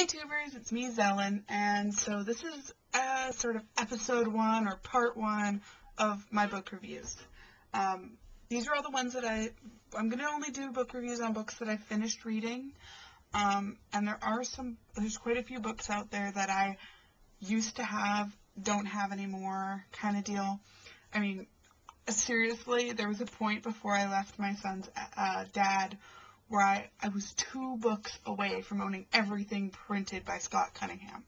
Hey tubers, it's me Zelen, and so this is sort of episode 1 or part 1 of my book reviews. These are all the ones that I'm going to only do book reviews on books that I finished reading, and there's quite a few books out there that I used to have, don't have anymore kind of deal. I mean, seriously, there was a point before I left my son's dad where I was 2 books away from owning everything printed by Scott Cunningham.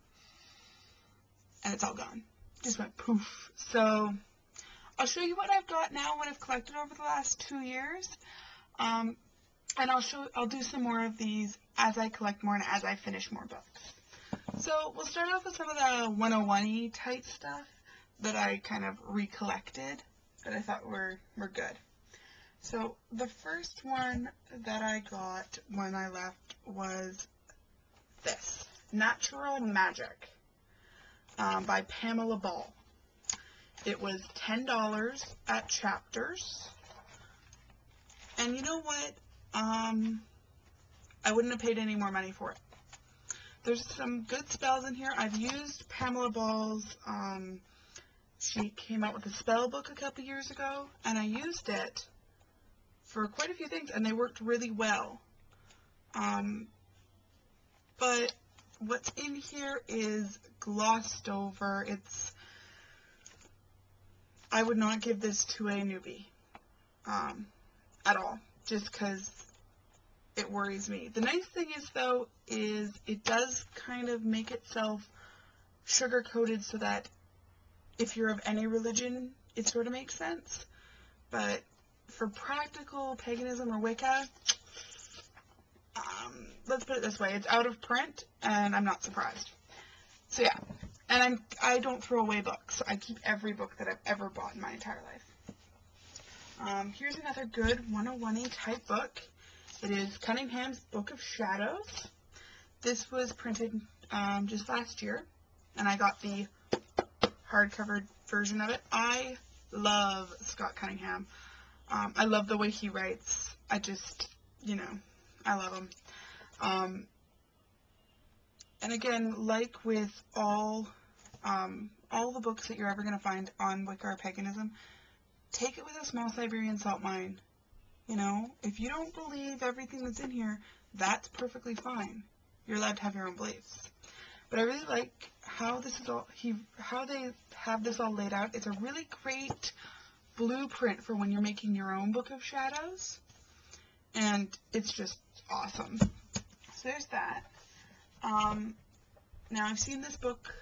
And it's all gone. Just went poof. So, I'll show you what I've got now, what I've collected over the last 2 years. And I'll do some more of these as I collect more and as I finish more books. So, we'll start off with some of the 101-y type stuff that I kind of recollected that I thought were good. So, the first one that I got when I left was this, Natural Magic, by Pamella Ball. It was $10 at Chapters, and you know what, I wouldn't have paid any more money for it. There's some good spells in here. I've used Pamella Ball's, she came out with a spell book a couple years ago, and I used it for quite a few things, and they worked really well. But what's in here is glossed over. I would not give this to a newbie at all, just because it worries me. The nice thing is, though, is it does kind of make itself sugar-coated so that if you're of any religion, it sort of makes sense. But for practical paganism or Wicca, let's put it this way, it's out of print, and I'm not surprised. So yeah, and I don't throw away books. I keep every book that I've ever bought in my entire life. Here's another good 101-y type book. It is Cunningham's Book of Shadows. This was printed just last year, and I got the hardcover version of it. I love Scott Cunningham. I love the way he writes. I love him. And again, like with all the books that you're ever going to find on Wicca or paganism, take it with a small Siberian salt mine. You know, if you don't believe everything that's in here, that's perfectly fine. You're allowed to have your own beliefs. But I really like how they have this all laid out. It's a really great blueprint for when you're making your own Book of Shadows, and it's just awesome. So there's that. Now I've seen this book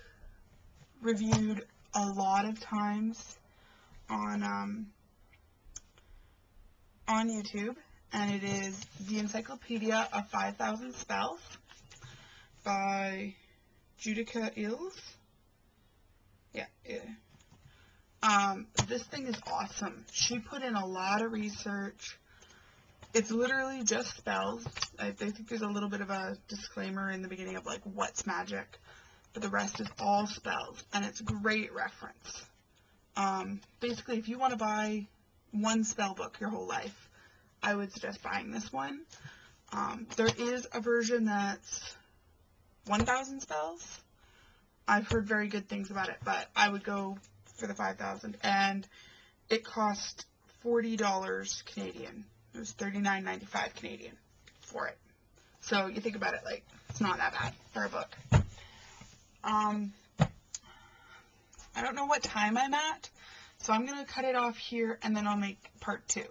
reviewed a lot of times on YouTube, and it is the Encyclopedia of 5,000 Spells by Judica. This thing is awesome. She put in a lot of research. It's literally just spells. I think there's a little bit of a disclaimer in the beginning of like what's magic, but the rest is all spells, and it's great reference. Basically, if you want to buy one spell book your whole life, I would suggest buying this one. There is a version that's 1,000 spells. I've heard very good things about it, but I would go for the 5,000, and it cost $40 Canadian. It was $39.95 Canadian for it. So you think about it, like, it's not that bad for a book. I don't know what time I'm at, so I'm going to cut it off here, and then I'll make part 2.